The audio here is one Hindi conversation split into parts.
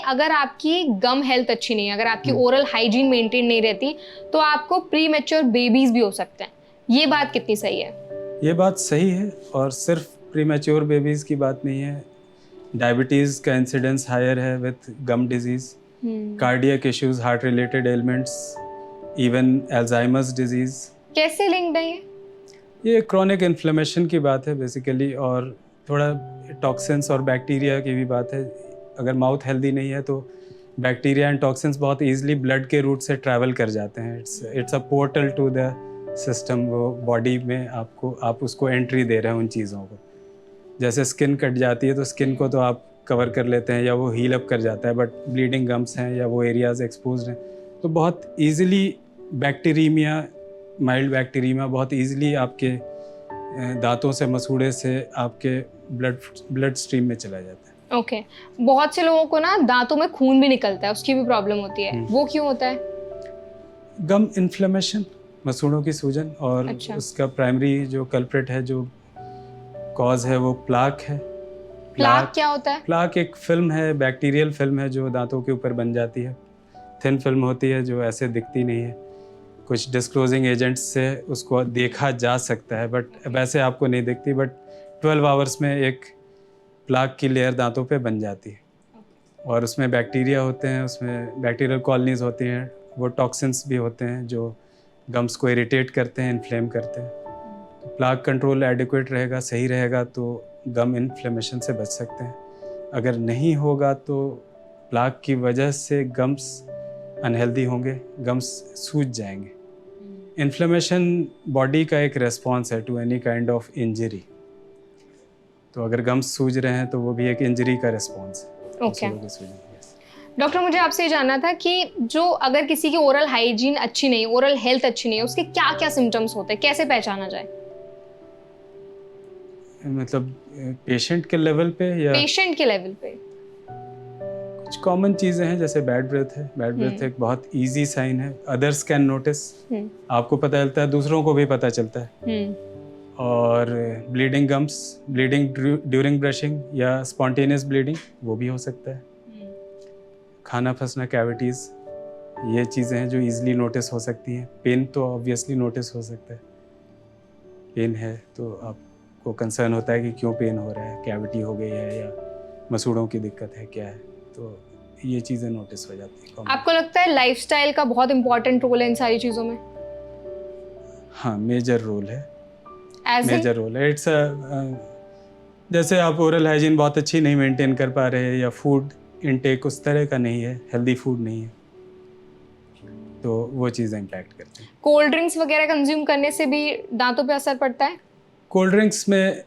अगर आपकी गम हेल्थ अच्छी नहीं है, अगर आपकी ओरल हाइजीन मेंटेन नहीं रहती, तो आपको प्री मैच्योर बेबीज भी हो सकते हैं। ये बात कितनी सही है? ये बात सही है, और सिर्फ प्रीमैच्योर बेबीज़ की बात नहीं है। डायबिटीज़ का इंसिडेंस हायर है with gum disease, cardiac issues, heart related elements, even Alzheimer's disease. कैसे लिंक्ड है ये क्रॉनिक इन्फ्लेमेशन की बात है बेसिकली, और थोड़ा टॉक्सिन्स और बैक्टीरिया की भी बात है। अगर माउथ हेल्दी नहीं है तो बैक्टीरिया एंड टॉक्सिन्स बहुत ईजिली ब्लड के रूट से ट्रैवल कर जाते हैं। It's a portal to the system. वो बॉडी में आप उसको एंट्री दे रहे हैं उन चीज़ों को। जैसे स्किन कट जाती है तो स्किन को तो आप कवर कर लेते हैं या वो हील अप कर जाता है, बट ब्लीडिंग गम्स हैं या वो एरियाज एक्सपोज्ड हैं तो बहुत ईजिली बैक्टीरीमिया, माइल्ड बैक्टीरीमिया बहुत ईजिली आपके दांतों से, मसूड़े से आपके ब्लड स्ट्रीम में चला जाता है। ओके। बहुत से लोगों को ना दांतों में खून भी निकलता है, उसकी भी प्रॉब्लम होती है, वो क्यों होता है? गम इन्फ्लेमेशन, मसूड़ों की सूजन, और अच्छा। उसका प्राइमरी जो कल्प्रिट है, जो कॉज है, वो प्लाक है। प्लाक क्या होता है? प्लाक एक फिल्म है, बैक्टीरियल फिल्म है जो दांतों के ऊपर बन जाती है। थिन फिल्म होती है जो ऐसे दिखती नहीं है। कुछ डिस्क्लोजिंग एजेंट्स से उसको देखा जा सकता है, बट वैसे आपको नहीं दिखती, बट 12 आवर्स में एक प्लाक की लेयर दांतों पे बन जाती है। और उसमें बैक्टीरिया होते हैं, उसमें बैक्टीरियल कॉलोनीज होती हैं, वो टॉक्सिन्स भी होते हैं जो गम्स को इरिटेट करते हैं, इन्फ्लेम करते हैं। तो प्लाक कंट्रोल एडिक्वेट रहेगा, सही रहेगा, तो गम इन्फ्लेमेशन से बच सकते हैं। अगर नहीं होगा तो प्लाक की वजह से गम्स अनहेल्दी होंगे, गम्स सूज जाएंगे। इन्फ्लेमेशन बॉडी का एक रेस्पॉन्स है to any kind of injury. तो अगर गम्स सूज रहे हैं तो वो भी एक इंजरी का रेस्पॉन्स है। ओके। डॉक्टर, मुझे आपसे ये जानना था कि जो अगर किसी की ओरल हाइजीन अच्छी नहीं, ओरल हेल्थ अच्छी नहीं है, उसके क्या क्या सिम्टम्स होते हैं, कैसे पहचाना जाए? मतलब पेशेंट के लेवल पे या पेशेंट के लेवल पे? कुछ कॉमन चीज़ें हैं, जैसे बैड ब्रेथ है। बैड ब्रेथ एक बहुत इजी साइन है, अदर्स कैन नोटिस। आपको पता चलता है, दूसरों को भी पता चलता है। और bleeding gums, bleeding during brushing या स्पॉन्टेनियस ब्लीडिंग, वो भी हो सकता है। खाना फंसना, कैविटीज़, ये चीज़ें हैं जो इजीली नोटिस हो सकती हैं। पेन तो ऑब्वियसली नोटिस हो सकता है। पेन है तो आपको कंसर्न होता है कि क्यों पेन हो रहा है, कैविटी हो गई है या मसूड़ों की दिक्कत है, क्या है, तो ये चीज़ें नोटिस हो जाती हैं। आपको लगता है लाइफस्टाइल का बहुत इंपॉर्टेंट रोल है इन सारी चीज़ों में? हाँ, मेजर रोल है। मेजर रोल है। इट्स जैसे आप ओरल हाइजीन बहुत अच्छी नहीं मेंटेन कर पा रहे हैं, या फूड इनटेक उस तरह का नहीं है, हेल्दी फूड नहीं है, तो वो चीज़ें इम्पैक्ट करती हैं। कोल्ड ड्रिंक्स वगैरह कंज्यूम करने से भी दांतों पे असर पड़ता है? कोल्ड ड्रिंक्स में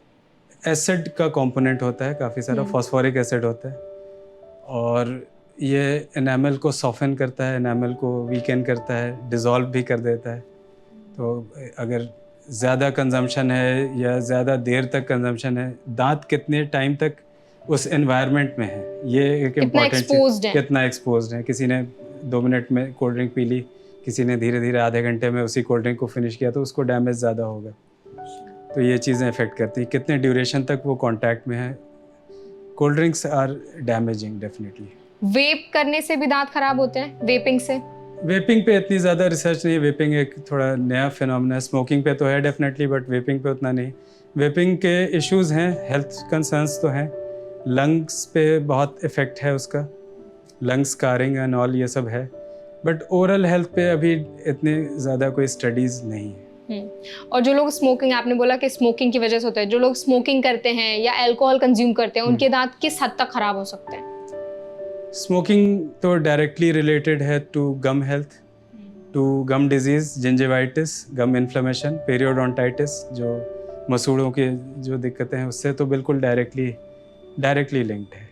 एसिड का कंपोनेंट होता है, काफ़ी सारा फॉस्फोरिक एसिड होता है, और ये एनामल को सॉफन करता है, एनामल को वीकन करता है, डिज़ोल्व भी कर देता है। तो अगर ज़्यादा कंजम्पशन है या ज़्यादा देर तक कंजम्पशन है, दांत कितने टाइम तक उस एनवायरनमेंट में है, ये एक इम्पॉर्टेंट चीज़। कितना एक्सपोज्ड है। किसी ने 2 मिनट में कोल्ड ड्रिंक पी ली, किसी ने धीरे धीरे आधे घंटे में उसी कोल्ड ड्रिंक को फिनिश किया, तो उसको डैमेज ज़्यादा होगा। तो ये चीज़ें इफ़ेक्ट करती हैं, कितने ड्यूरेशन तक वो कांटेक्ट में है। Cold drinks are damaging definitely. Vape करने से भी दांत खराब होते हैं, वेपिंग से? वेपिंग पे इतनी ज़्यादा रिसर्च नहीं है। वेपिंग एक थोड़ा नया फिनोमेना है। स्मोकिंग पे तो है डेफिनेटली, बट वेपिंग पे उतना नहीं। वेपिंग के इश्यूज़ हैं, हेल्थ कंसर्न्स तो हैं। लंग्स पे बहुत इफ़ेक्ट है उसका, लंग्स स्कारिंग एंड ऑल, ये सब है, बट ओरल हेल्थ पे अभी इतने ज़्यादा कोई स्टडीज़ नहीं है। और जो लोग स्मोकिंग, आपने बोला कि स्मोकिंग की वजह से होता है, जो लोग स्मोकिंग करते हैं या अल्कोहल कंज्यूम करते हैं, उनके दांत किस हद तक खराब हो सकते हैं? स्मोकिंग तो डायरेक्टली रिलेटेड है to gum health, to gum disease, gingivitis, gum inflammation, periodontitis, जो मसूड़ों के जो दिक्कतें हैं, उससे तो बिल्कुल डायरेक्टली लिंक्ड है।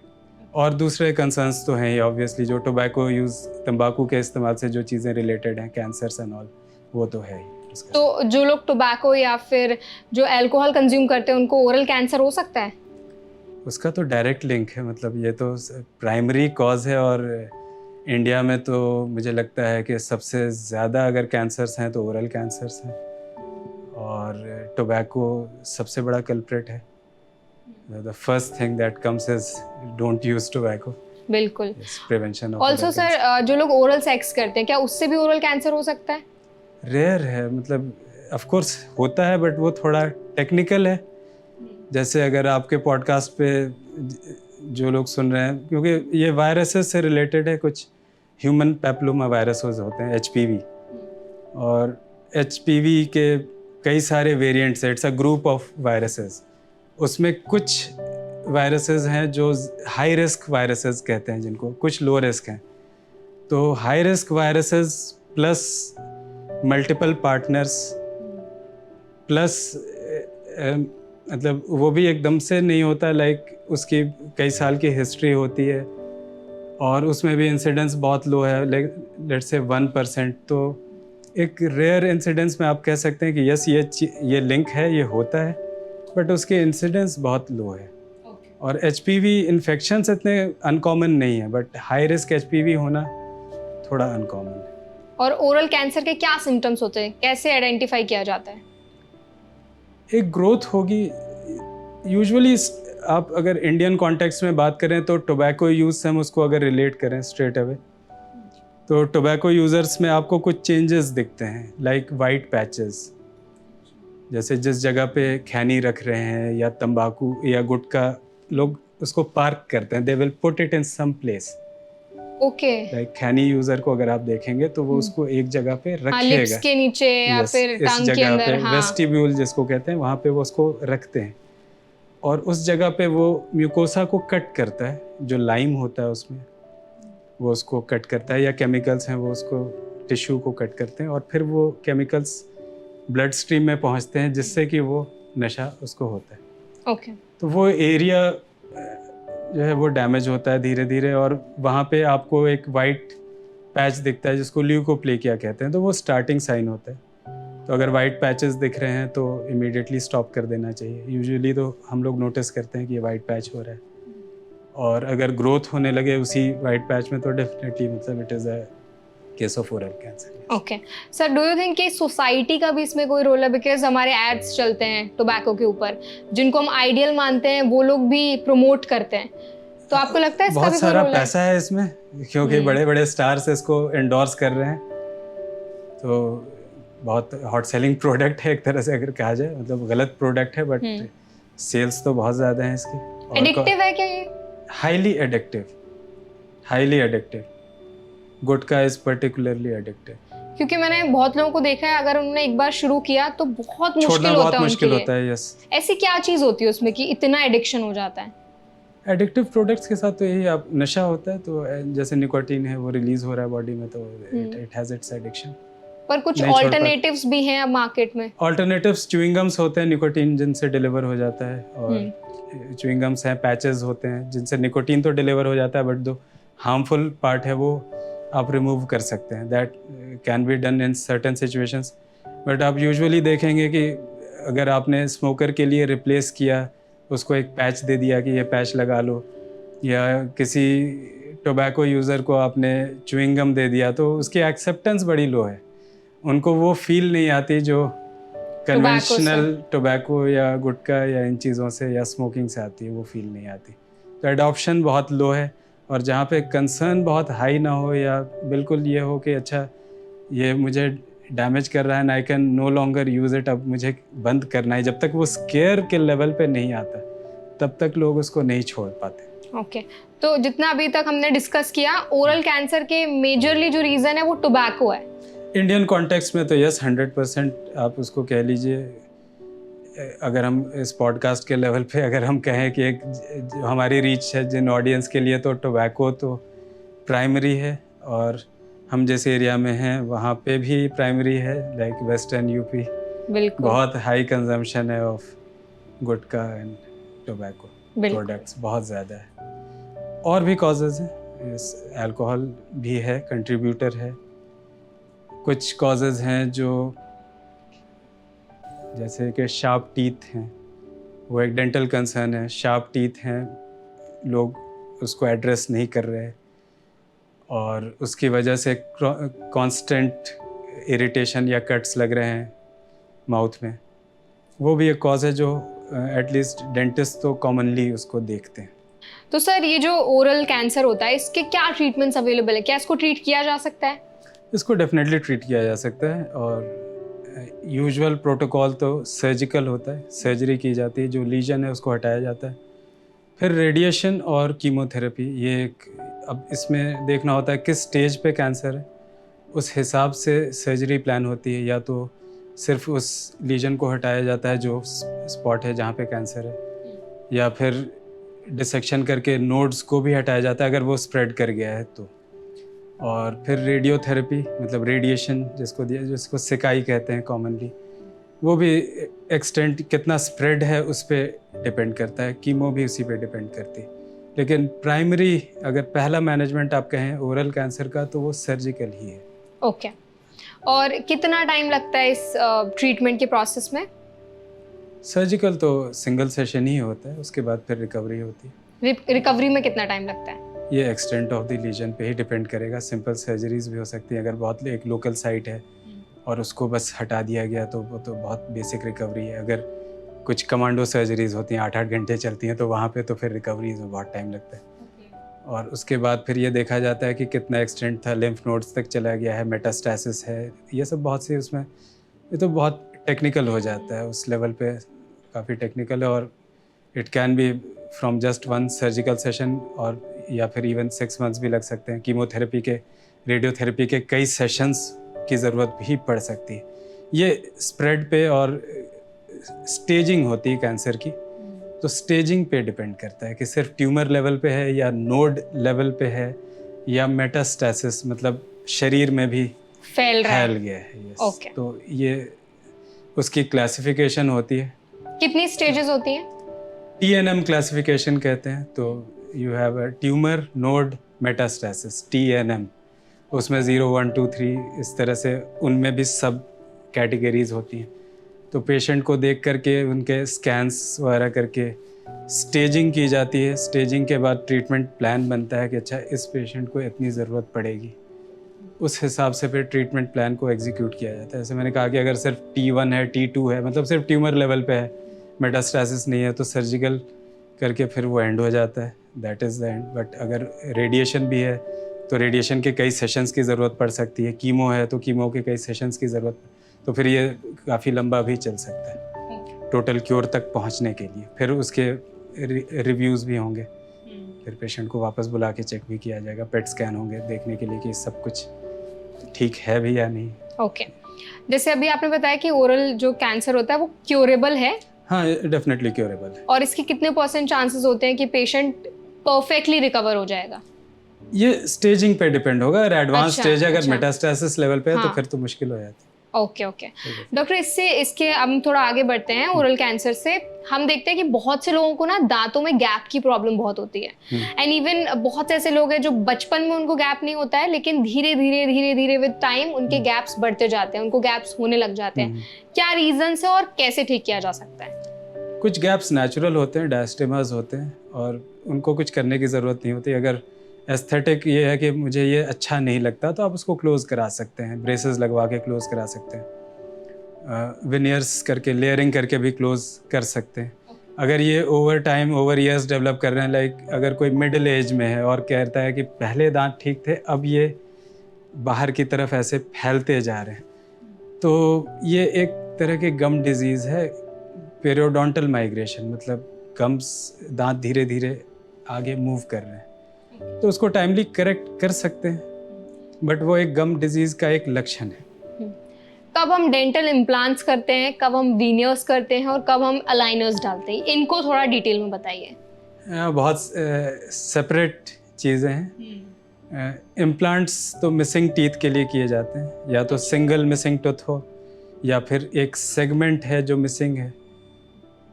और दूसरे कंसर्न्स तो हैं ही ऑब्वियसली, जो टोबैको यूज़, तंबाकू के इस्तेमाल से जो चीज़ें रिलेटेड हैं, कैंसर्स एंड ऑल, वो तो है ही। तो जो लोग टोबैको या फिर जो अल्कोहल कंज्यूम करते हैं, उनको ओरल कैंसर हो सकता है? उसका तो डायरेक्ट लिंक है, मतलब ये तो प्राइमरी कॉज है। और इंडिया में तो मुझे लगता है कि सबसे ज़्यादा अगर कैंसर्स हैं तो ओरल कैंसर्स हैं, और टोबैको सबसे बड़ा कल्प्रिट है। The first thing that comes is don't use tobacco. बिल्कुल। प्रिवेंशन ऑफ ऑल्सो सर, जो लोग ओरल सेक्स करते हैं, क्या उससे भी ओरल कैंसर हो सकता है? रेयर है, मतलब ऑफ कोर्स होता है बट वो थोड़ा टेक्निकल है। जैसे अगर आपके पॉडकास्ट पे जो लोग सुन रहे हैं, क्योंकि ये वायरसेस से रिलेटेड है, कुछ ह्यूमन पैप्लोमा वायरसेस होते हैं एचपीवी, और एचपीवी के कई सारे वेरिएंट्स है, it's a group of viruses. उसमें कुछ वायरसेस हैं जो हाई रिस्क वायरसेस कहते हैं जिनको, कुछ लो रिस्क हैं। तो high risk viruses plus multiple partners plus मतलब वो भी एकदम से नहीं होता, लाइक उसकी कई साल की हिस्ट्री होती है और उसमें भी इंसिडेंस बहुत लो है, लेट्स से 1%। तो एक रेयर इंसिडेंस में आप कह सकते हैं कि यस ये लिंक है, ये होता है, बट उसके इंसिडेंस बहुत लो है। और एचपीवी इन्फेक्शंस इतने अनकॉमन नहीं है, बट हाई रिस्क एचपीवी होना थोड़ा अनकॉमन है। और ओरल कैंसर के क्या सिम्टम्स होते हैं, कैसे आइडेंटिफाई किया जाता है? एक ग्रोथ होगी यूजुअली। आप अगर इंडियन कॉन्टेक्स्ट में बात करें तो टोबैको यूज से हम उसको अगर रिलेट करें स्ट्रेट अवे, तो टोबैको यूजर्स में आपको कुछ चेंजेस दिखते हैं, लाइक वाइट पैचेस। जैसे जिस जगह पे खैनी रख रहे हैं या तंबाकू या गुटखा, लोग उसको पार्क करते हैं, they will put it in some place. Okay. Like khaini user को अगर आप देखेंगे तो वो उसको एक जगह पे रखेगा, लिप्स के नीचे या फिर टांग के अंदर, वेस्टिब्यूल जिसको कहते हैं, वहाँ पे वो उसको रखते हैं और उस जगह पे वो म्यूकोसा को कट करता है, जो लाइम होता है उसमें वो उसको कट करता है, या केमिकल्स हैं वो उसको टिश्यू को कट करते हैं और फिर वो केमिकल्स ब्लड स्ट्रीम में पहुँचते हैं जिससे कि वो नशा उसको होता है। ओके। तो वो एरिया जो है वो डैमेज होता है धीरे धीरे, और वहाँ पे आपको एक वाइट पैच दिखता है जिसको ल्यूकोप्लेकिया कहते हैं, तो वो स्टार्टिंग साइन होता है। तो अगर वाइट पैचेस दिख रहे हैं तो इमीडिएटली स्टॉप कर देना चाहिए। यूजुअली तो हम लोग नोटिस करते हैं कि ये वाइट पैच हो रहा है, और अगर ग्रोथ होने लगे उसी वाइट पैच में तो डेफिनेटली मतलब it is a case of oral cancer. Okay sir, do you think कि सोसाइटी का भी इसमें कोई रोल है? बिकॉज हमारे एड्स चलते हैं टोबैको के ऊपर, जिनको हम आइडियल मानते हैं वो लोग भी प्रमोट करते हैं, तो आपको लगता है इसका बहुत भी कोई सारा रोल पैसा है इसमें, क्योंकि बड़े बड़े स्टार्स इसको एंडोर्स कर रहे हैं, तो बहुत हॉट सेलिंग प्रोडक्ट है एक तरह से अगर कहा जाए। मतलब गलत प्रोडक्ट है बट सेल्स तो बहुत ज़्यादा हैं इसकी। एडिक्टिव है क्या ये? Highly addictive, highly addictive. Gutkha is particularly addictive, क्योंकि मैंने बहुत लोगों को देखा है, अगर उन्होंने एक बार शुरू किया तो बहुत मुश्किल छोड़ना होता बहुत है मुश्किल उनके होता है। यस, ऐसी क्या चीज़ होती है उसमें कि इतना एडिक्शन हो जाता है? एडिक्टिव प्रोडक्ट्स के साथ तो यही आप नशा होता है, तो जैसे निकोटीन है वो रिलीज हो रहा है बॉडी में, तो इट हैज इट्स एडिक्शन। पर कुछ ऑल्टरनेटिव्स भी हैं अब मार्केट में। ऑल्टरनेटिव्स च्युइंगम्स होते हैं निकोटीन जिनसे डिलीवर हो जाता है, और च्युइंगम्स हैं, पैचेस होते हैं जिनसे निकोटीन तो डिलीवर हो जाता है बट जो हार्मफुल पार्ट है वो आप रिमूव कर सकते हैं। That can be done in certain situations, but आप यूजुअली देखेंगे कि अगर आपने स्मोकर के लिए रिप्लेस किया, उसको एक पैच दे दिया कि ये पैच लगा लो, या किसी टोबैको यूज़र को आपने च्युइंगम दे दिया, तो उसकी एक्सेप्टेंस बड़ी लो है। उनको वो फील नहीं आती जो कन्वेंशनल टोबैको या गुटखा या इन चीज़ों से या स्मोकिंग से आती है, वो फील नहीं आती। तो एडॉप्शन बहुत लो है, और जहाँ पे कंसर्न बहुत हाई ना हो, या बिल्कुल ये हो कि अच्छा ये मुझे डैमेज कर रहा है, I can no longer use it, अब मुझे बंद करना है, जब तक वो स्केयर के लेवल पे नहीं आता तब तक लोग उसको नहीं छोड़ पाते। ओके तो जितना अभी तक हमने डिस्कस किया, ओरल कैंसर के मेजरली जो रीज़न है वो टोबैको है। इंडियन कॉन्टेक्स्ट में तो यस 100% आप उसको कह लीजिए। अगर हम इस पॉडकास्ट के लेवल पे अगर हम कहें कि एक जो हमारी रीच है जिन ऑडियंस के लिए, तो टोबैको तो प्राइमरी है, और हम जिस एरिया में हैं वहाँ पे भी प्राइमरी है, लाइक वेस्टर्न यूपी बहुत हाई कंजम्पशन है of gutkha and tobacco products, बहुत ज़्यादा है। और भी कॉजेज़ हैं, अल्कोहल भी है, कंट्रीब्यूटर है। कुछ कॉजेज़ हैं जो जैसे कि शार्प टीथ हैं, वो एक डेंटल कंसर्न है। शार्प टीथ हैं, लोग उसको एड्रेस नहीं कर रहे, और उसकी वजह से कांस्टेंट इरिटेशन या कट्स लग रहे हैं माउथ में, वो भी एक कॉज है जो एटलीस्ट डेंटिस्ट तो कॉमनली उसको देखते हैं। तो सर ये जो ओरल कैंसर होता है इसके क्या ट्रीटमेंट्स अवेलेबल है, क्या इसको ट्रीट किया जा सकता है? इसको डेफिनेटली ट्रीट किया जा सकता है, और यूजुअल प्रोटोकॉल तो सर्जिकल होता है, सर्जरी की जाती है, जो लीजन है उसको हटाया जाता है, फिर रेडिएशन और कीमोथेरेपी। ये एक, अब इसमें देखना होता है किस स्टेज पे कैंसर है, उस हिसाब से सर्जरी प्लान होती है। या तो सिर्फ उस लीजन को हटाया जाता है जो स्पॉट है जहाँ पे कैंसर है, या फिर डिसेक्शन करके नोड्स को भी हटाया जाता है अगर वो स्प्रेड कर गया है तो। और फिर रेडियोथेरेपी, मतलब रेडिएशन जिसको सिकाई कहते हैं कॉमनली, वो भी एक्सटेंट कितना स्प्रेड है उस पर डिपेंड करता है। कीमो भी उसी पे डिपेंड करती है। लेकिन प्राइमरी अगर पहला मैनेजमेंट आप कहें ओरल कैंसर का तो वो सर्जिकल ही है। ओके। और कितना टाइम लगता है इस ट्रीटमेंट के प्रोसेस में? सर्जिकल तो सिंगल सेशन ही होता है, उसके बाद फिर रिकवरी होती है। रिकवरी में कितना टाइम लगता है? ये एक्सटेंट ऑफ द लीजन पे ही डिपेंड करेगा। सिंपल सर्जरीज भी हो सकती हैं, अगर बहुत एक लोकल साइट है और उसको बस हटा दिया गया तो वो तो बहुत बेसिक रिकवरी है। अगर कुछ कमांडो सर्जरीज होती हैं 8-8 घंटे चलती हैं तो वहाँ पे तो फिर रिकवरीज में बहुत टाइम लगता है। और उसके बाद फिर ये देखा जाता है कि कितना एक्सटेंट था, लिम्फ नोड्स तक चला गया है, मेटास्टैसिस है, ये सब बहुत सी उसमें, ये तो बहुत टेक्निकल हो जाता है उस लेवल पे, काफ़ी टेक्निकल है। और it can be from just one surgical session, और या फिर इवन 6 मंथ्स भी लग सकते हैं। कीमोथेरेपी के, रेडियोथेरेपी के कई सेशंस की ज़रूरत भी पड़ सकती है। ये स्प्रेड पे और स्टेजिंग होती है कैंसर की, तो स्टेजिंग पे डिपेंड करता है कि सिर्फ ट्यूमर लेवल पे है या नोड लेवल पे है या मेटास्टैसिस, मतलब शरीर में भी फैल गया है। Yes. Okay. तो ये उसकी क्लासिफिकेशन होती है। कितनी स्टेजेस होती हैं? TNM क्लासिफिकेशन कहते हैं। तो you have a tumour, node, metastasis, TNM। उसमें 0, 1, 2, 3 इस तरह से उनमें भी सब कैटेगरीज होती हैं। तो पेशेंट को देख करके उनके स्कैन्स वगैरह करके स्टेजिंग की जाती है। स्टेजिंग के बाद ट्रीटमेंट प्लान बनता है कि अच्छा इस पेशेंट को इतनी ज़रूरत पड़ेगी, उस हिसाब से फिर ट्रीटमेंट प्लान को एग्जीक्यूट किया जाता है। जैसे मैंने कहा कि अगर सिर्फ T1 है, T2 है, मतलब सिर्फ ट्यूमर लेवल पे है, मेटास्टैसिस नहीं है, तो सर्जिकल करके फिर वो एंड हो जाता है, that is the end. But अगर रेडिएशन भी है तो रेडिएशन के कई सेशंस की ज़रूरत पड़ सकती है, कीमो है तो कीमो के कई सेशंस की ज़रूरत, तो फिर ये काफ़ी लंबा भी चल सकता है टोटल क्योर तक पहुंचने के लिए। फिर उसके रिव्यूज़ भी होंगे, फिर पेशेंट को वापस बुला के चेक भी किया जाएगा, पेट स्कैन होंगे देखने के लिए कि सब कुछ ठीक है भी या नहीं। ओके। जैसे अभी आपने बताया कि ओरल जो कैंसर होता है वो क्योरेबल है। हाँ, डेफिनेटली क्योरेबल है। और इसके कितने % चांसेस होते हैं कि पेशेंट परफेक्टली रिकवर हो जाएगा? ये स्टेजिंग पे डिपेंड होगा। अगर एडवांस स्टेज है, अगर अच्छा। मेटास्टैसिस लेवल पे है तो हाँ। फिर तो मुश्किल हो जाती है। ओके। डॉक्टर, इसके हम थोड़ा आगे बढ़ते हैं। ओरल कैंसर से हम देखते हैं कि बहुत से लोगों को ना दांतों में गैप की प्रॉब्लम बहुत होती है, एंड इवन बहुत ऐसे लोग हैं जो बचपन में उनको गैप नहीं होता है, लेकिन धीरे धीरे विद टाइम उनके गैप्स बढ़ते जाते हैं, उनको गैप्स होने लग जाते हैं। क्या रीजन है और कैसे ठीक किया जा सकता है? कुछ गैप्स नेचुरल होते हैं, डायस्टेमास होते हैं, और उनको कुछ करने की ज़रूरत नहीं होती। अगर एस्थेटिक ये है कि मुझे ये अच्छा नहीं लगता तो आप उसको क्लोज करा सकते हैं, ब्रेसेस लगवा के क्लोज करा सकते हैं, विनियर्स करके, लेयरिंग करके भी क्लोज कर सकते हैं। अगर ये over time, over years develop कर रहे हैं, लाइक अगर कोई मिडिल एज में है और कहता है कि पहले दांत ठीक थे अब ये बाहर की तरफ ऐसे फैलते जा रहे हैं, तो ये एक तरह की गम डिजीज़ है, पेरियोडोंटल माइग्रेशन, मतलब गम्स, दांत धीरे धीरे आगे मूव कर रहे हैं, तो उसको टाइमली करेक्ट कर सकते हैं, बट वो एक गम डिजीज का एक लक्षण है। कब हम डेंटल इम्प्लांट्स करते हैं, कब हम वीनियर्स करते हैं और कब हम अलाइनर्स डालते हैं, इनको थोड़ा डिटेल में बताइए। बहुत सेपरेट चीज़ें हैं। इम्प्लांट्स तो मिसिंग टीथ के लिए किए जाते हैं, या तो सिंगल मिसिंग टूथ हो या फिर एक सेगमेंट है जो मिसिंग है,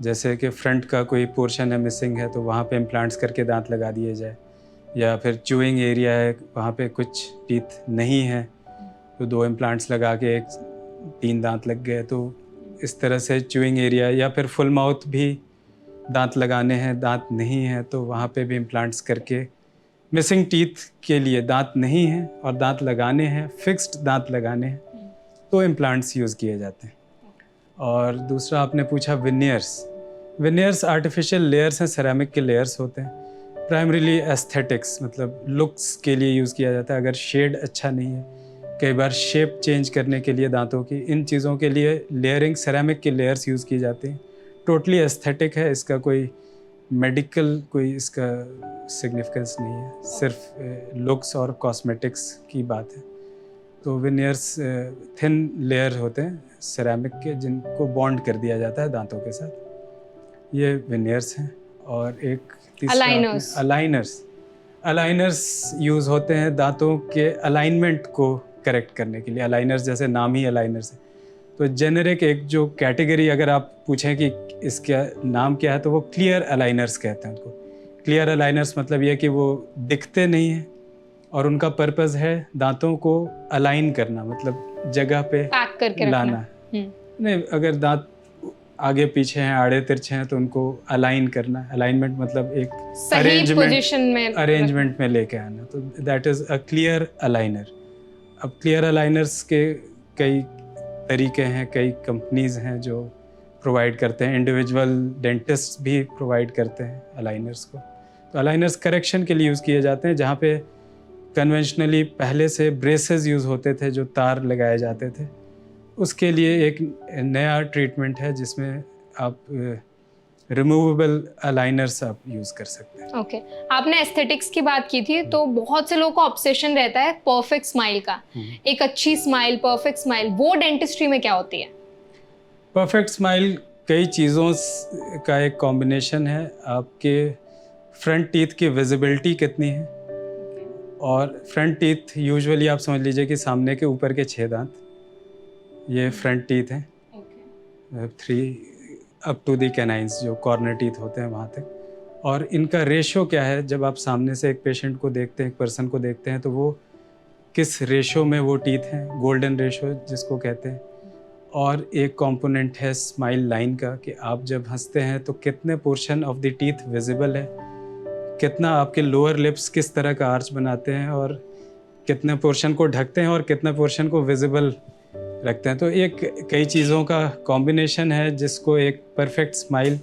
जैसे कि फ्रंट का कोई पोर्शन है मिसिंग है तो वहाँ पे इम्प्लांट्स करके दांत लगा दिए जाए, या फिर च्यूइंग एरिया है वहाँ पे कुछ टीथ नहीं है तो 2 इम्प्लांट्स लगा के 3 दांत लग गए, तो इस तरह से च्यूइंग एरिया, या फिर फुल माउथ भी दांत लगाने हैं, दांत नहीं है तो वहाँ पे भी इम्प्लांट्स करके, मिसिंग टीथ के लिए दांत नहीं है और दांत लगाने हैं, फिक्स्ड दांत लगाने हैं, तो इम्प्लांट्स यूज़ किए जाते हैं। और दूसरा आपने पूछा विनियर्स आर्टिफिशियल लेयर्स हैं, सेरामिक के लेयर्स होते हैं प्राइमरीली एस्थेटिक्स, मतलब लुक्स के लिए यूज़ किया जाता है। अगर शेड अच्छा नहीं है, कई बार शेप चेंज करने के लिए दांतों की, इन चीज़ों के लिए लेयरिंग, सेरेमिक के लेयर्स यूज़ की जाती हैं। टोटली एस्थेटिक है, इसका कोई मेडिकल कोई इसका सिग्निफिकेंस नहीं है, सिर्फ लुक्स और कॉस्मेटिक्स की बात है। तो विनियर्स थिन लेयर होते हैं सेरेमिक के, जिनको बॉन्ड कर दिया जाता है दांतों के साथ, ये विनियर्स हैं। और एक तीसरा Aligners. अलाइनर्स यूज़ होते हैं दांतों के अलाइनमेंट को करेक्ट करने के लिए। अलाइनर्स जैसे नाम ही अलाइनर्स है, तो जेनेरिक एक जो कैटेगरी अगर आप पूछें कि इसका नाम क्या है, तो वो क्लियर अलाइनर्स कहते हैं उनको। क्लियर अलाइनर्स मतलब ये कि वो दिखते नहीं हैं और उनका पर्पस है दांतों को अलाइन करना, मतलब जगह पे पैक करके लाना। रखना। नहीं, अगर दांत आगे पीछे हैं, आड़े तिरछे हैं, तो उनको अलाइन करना। अलाइनमेंट मतलब एक सही अरेंजमेंट में लेके आना, तो that is a clear aligner. अब क्लियर अलाइनर्स के कई तरीके हैं, कई कंपनीज़ हैं जो प्रोवाइड करते हैं, इंडिविजुअल डेंटिस्ट भी प्रोवाइड करते हैं अलाइनर्स को। तो अलाइनर्स करेक्शन के लिए यूज़ किए जाते हैं, जहाँ पे कन्वेंशनली पहले से ब्रेसेस यूज़ होते थे जो तार लगाए जाते थे। उसके लिए एक नया ट्रीटमेंट है जिसमें आप रिमूवेबल अलाइनर्स आप यूज़ कर सकते हैं। ओके, आपने एस्थेटिक्स की बात की थी, तो बहुत से लोगों को ऑब्सेशन रहता है परफेक्ट स्माइल का। एक अच्छी स्माइल, परफेक्ट स्माइल, वो डेंटिस्ट्री में क्या होती है? परफेक्ट स्माइल कई चीज़ों का एक कॉम्बिनेशन है। आपके फ्रंट टीथ की विजिबिलिटी कितनी है, और फ्रंट टीथ यूजुअली आप समझ लीजिए कि सामने के ऊपर के 6 दांत, ये फ्रंट टीथ हैं, 3 अप टू दी कैनाइंस जो कॉर्नर टीथ होते हैं वहाँ तक। और इनका रेशो क्या है, जब आप सामने से एक पेशेंट को देखते हैं, एक पर्सन को देखते हैं, तो वो किस रेशो में वो टीथ हैं, गोल्डन रेशो जिसको कहते हैं। और एक कंपोनेंट है स्माइल लाइन का, कि आप जब हंसते हैं तो कितने portion of the teeth visible है, कितना आपके लोअर लिप्स किस तरह का आर्च बनाते हैं, और कितने पोर्शन को ढकते हैं और कितने पोर्शन को विजिबल रखते हैं। तो एक कई चीज़ों का कॉम्बिनेशन है जिसको एक परफेक्ट स्माइल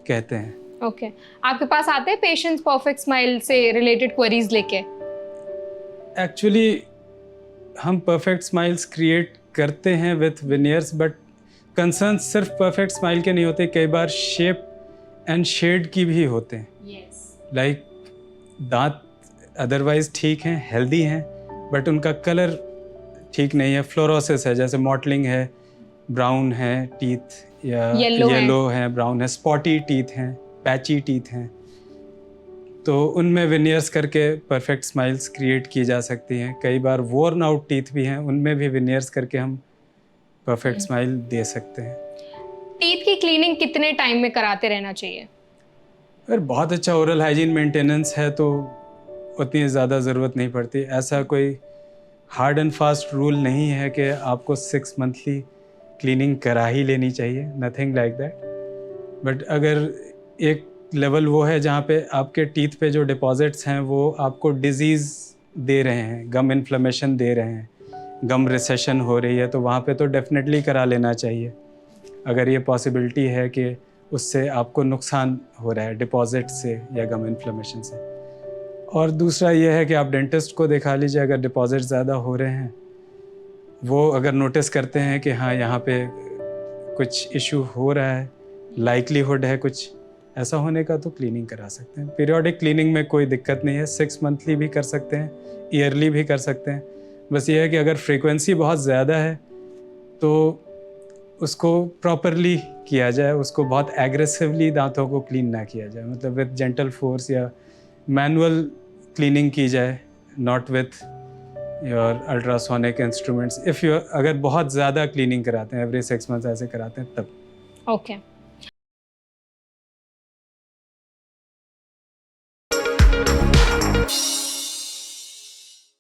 कहते हैं। ओके, आपके पास आते हैं पेशेंट्स परफेक्ट स्माइल से रिलेटेड क्वेरीज लेके? एक्चुअली हम परफेक्ट स्माइल्स क्रिएट करते हैं विथ विनियर्स, बट कंसर्न सिर्फ परफेक्ट स्माइल के नहीं होते, कई बार शेप एंड शेड की भी होते हैं। लाइक दांत अदरवाइज ठीक हैं, हेल्दी हैं, बट उनका कलर ठीक नहीं है, फ्लोरोसिस है, जैसे मॉटलिंग है, ब्राउन है टीथ, या येलो है, ब्राउन है, स्पॉटी टीथ हैं, पैची टीथ हैं, तो उनमें विनियर्स करके परफेक्ट स्माइल्स क्रिएट की जा सकती हैं। कई बार वोर्न आउट टीथ भी हैं, उनमें भी विनियर्स करके हम परफेक्ट स्माइल दे सकते हैं। टीथ की क्लीनिंग कितने टाइम में कराते रहना चाहिए? अगर बहुत अच्छा ओरल हाइजीन मेंटेनेंस है तो उतनी ज़्यादा ज़रूरत नहीं पड़ती। ऐसा कोई हार्ड एंड फास्ट रूल नहीं है कि आपको 6 मंथली क्लीनिंग करा ही लेनी चाहिए, नथिंग लाइक दैट। बट अगर एक लेवल वो है जहाँ पे आपके टीथ पे जो डिपॉजिट्स हैं वो आपको डिजीज़ दे रहे हैं, गम इन्फ्लेमेशन दे रहे हैं, गम रिसेशन हो रही है, तो वहाँ पे तो डेफिनेटली करा लेना चाहिए, अगर ये पॉसिबिलिटी है कि उससे आपको नुकसान हो रहा है डिपॉजिट से या गम इन्फ्लेमेशन से। और दूसरा ये है कि आप डेंटिस्ट को दिखा लीजिए, अगर डिपॉजिट ज़्यादा हो रहे हैं, वो अगर नोटिस करते हैं कि हाँ यहाँ पे कुछ इशू हो रहा है, लाइकलीहुड है कुछ ऐसा होने का, तो क्लीनिंग करा सकते हैं। पीरियोडिक क्लीनिंग में कोई दिक्कत नहीं है, 6 मंथली भी कर सकते हैं, ईयरली भी कर सकते हैं। बस ये है कि अगर फ्रीक्वेंसी बहुत ज़्यादा है तो उसको प्रॉपरली किया जाए, उसको बहुत एग्रेसिवली दांतों को क्लीन ना किया जाए, मतलब विद जेंटल फोर्स या मैनुअल क्लीनिंग की जाए, not with your ultrasonic instruments. If you अगर बहुत ज़्यादा क्लीनिंग कराते हैं, एवरी 6 मंथ्स ऐसे कराते हैं तब। ओके।